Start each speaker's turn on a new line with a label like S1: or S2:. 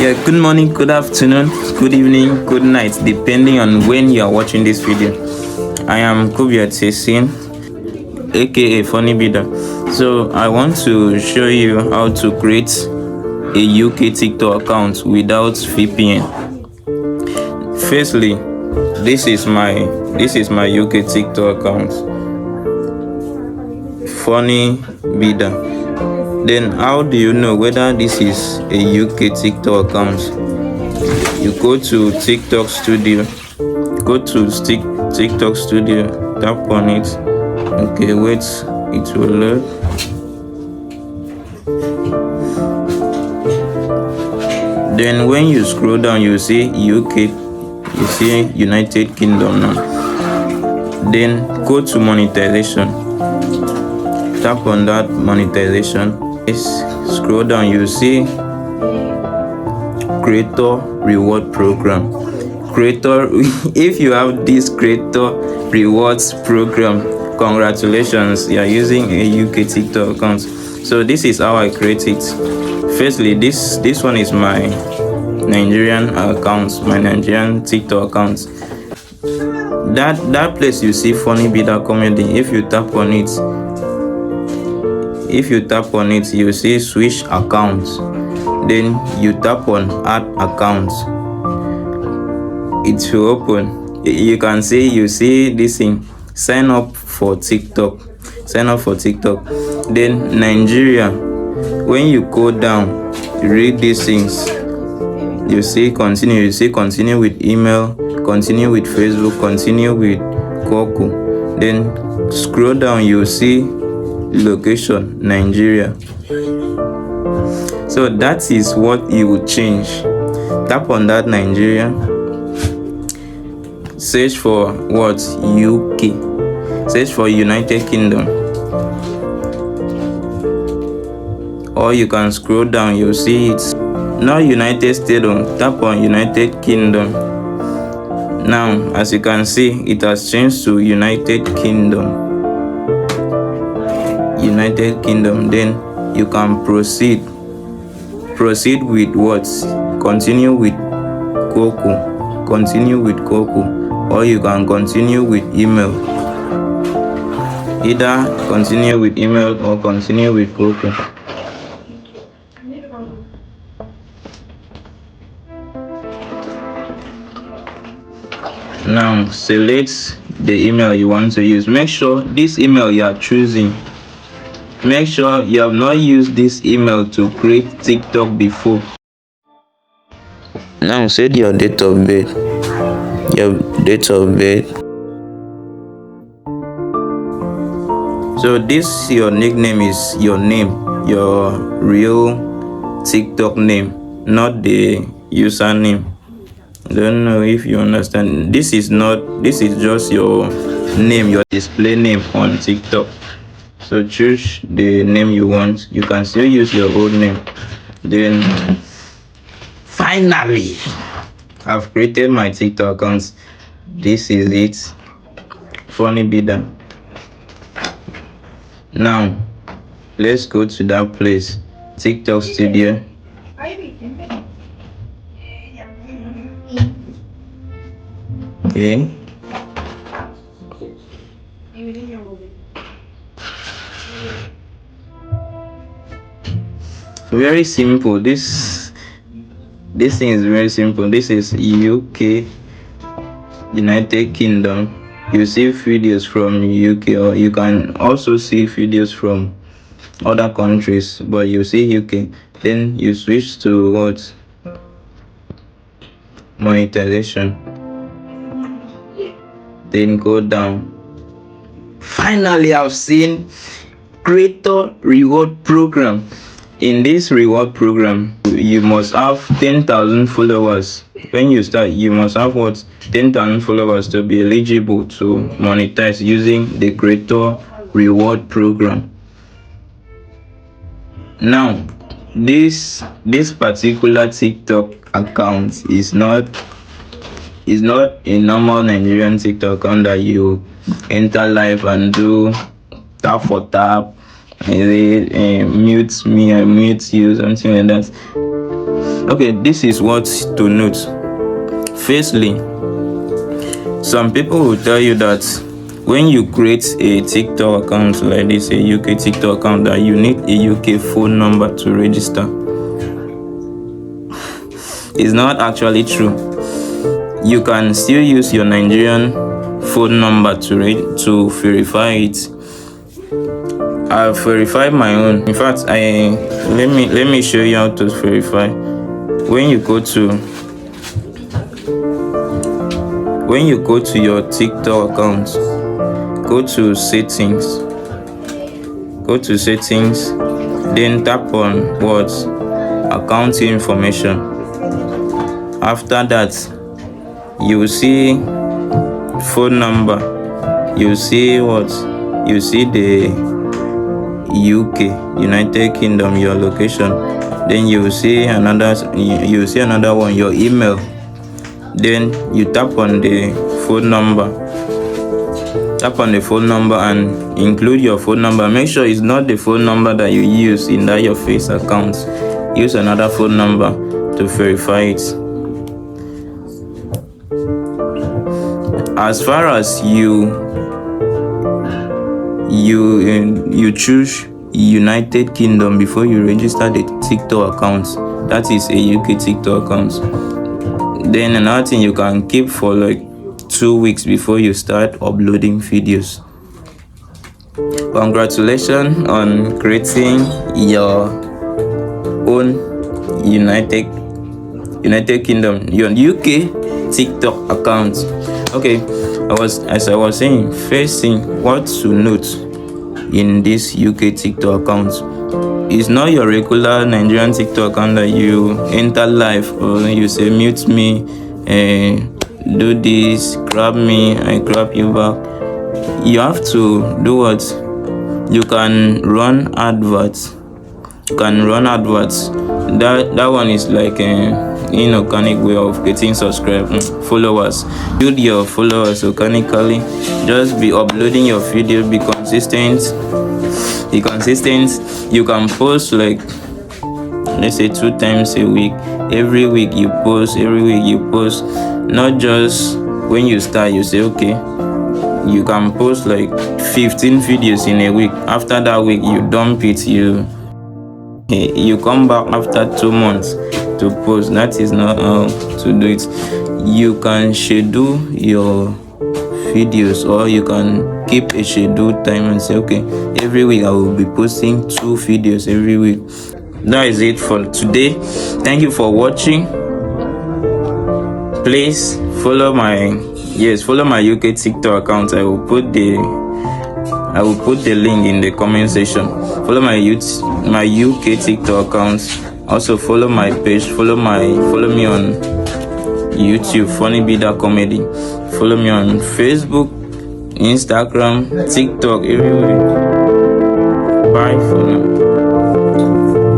S1: Yeah, good morning, good afternoon, good evening, good night, depending on when you are watching this video. I am Kubiat Sesin, aka Funny Bidder. So I want to show you how to create a UK TikTok account without VPN. Firstly, this is my UK TikTok account, Funny Bidder. Then how do you know whether this is a UK TikTok account? You go to TikTok Studio, TikTok Studio, tap on it. Okay, wait, it will load. Then when you scroll down, you see UK, you see United Kingdom now. Then go to monetization, tap on that monetization. Scroll down, you see creator reward program. If you have this creator rewards program, congratulations, you are using a UK TikTok account. So this is how I create it. Firstly, this one is my Nigerian account, my Nigerian TikTok account. That place you see Funny Bidder Comedy. If you tap on it, you see switch accounts. Then you tap on add account. It will open. You can see, you see this thing, sign up for TikTok. Then Nigeria, when you go down, read these things. You see continue. You see continue with email, continue with Facebook, continue with Koku. Then scroll down, you see location Nigeria. So that is what you will change. Tap on that Nigeria, search for what? UK, search for United Kingdom, or you can scroll down, you see it now United States. Tap on United Kingdom. Now as you can see, it has changed to United Kingdom. Then you can proceed with what? Continue with Koku, or you can continue with email. Either continue with email or continue with Koku. Now select the email you want to use. Make sure this email you are choosing, make sure you have not used this email to create TikTok before. Now set your date of birth. So this your nickname is your name, your real TikTok name, not the username. Don't know if you understand. This is just your name, your display name on TikTok. So choose the name you want. You can still use your old name. Then finally, I've created my TikTok account. This is it, Funny Bidder. Now let's go to that place, TikTok Studio. Okay. Very simple. This thing is very simple. This is UK, United Kingdom. You see videos from UK, or you can also see videos from other countries, but you see UK. Then you switch to what? Monetization. Then go down. Finally, I've seen creator reward program. In this reward program, you must have 10,000 followers. When you start, you must have what? 10,000 followers to be eligible to monetize using the creator reward program. Now this particular TikTok account is not a normal Nigerian TikTok account that you enter live and do tap for tap, mute me, I mute you, something like that. Okay, this is what to note. Firstly, some people will tell you that when you create a TikTok account like this, a UK TikTok account, that you need a UK phone number to register. It's not actually true. You can still use your Nigerian phone number to verify it. I've verified my own. In fact, let me show you how to verify. When you go to your TikTok account, go to settings, then tap on what? Account information. After that, you will see phone number, you see what? You see the UK, United Kingdom, your location. Then you see another one, your email. Then you tap on the phone number. And include your phone number. Make sure it's not the phone number that you use in that your face account. Use another phone number to verify it. As far as you choose United Kingdom before you register the TikTok account, that is a UK TikTok account. Then another thing, you can keep for like 2 weeks before you start uploading videos. Congratulations on creating your own United Kingdom, your UK TikTok account. Okay, as I was saying, first thing, what to note in this UK TikTok account is not your regular Nigerian TikTok account that you enter live or you say mute me, do this, grab me, I grab you back. You have to do what? You can run adverts. That one is like inorganic way of getting followers. Build your followers organically. Just be uploading your video, be consistent. You can post like, let's say 2 times a week. Every week you post. Not just when you start you say okay, you can post like 15 videos in a week. After that week you dump it, you come back after 2 months to post. That is not how to do it. You can schedule your videos, or you can keep a scheduled time and say okay, every week I will be posting 2 videos every week. That is it for today. Thank you for watching. Please follow my UK TikTok account. I will put the link in the comment section. Follow my UK TikTok account. Also follow my page. Follow me on YouTube, Funny Bida Comedy. Follow me on Facebook, Instagram, TikTok, everywhere. Bye for now.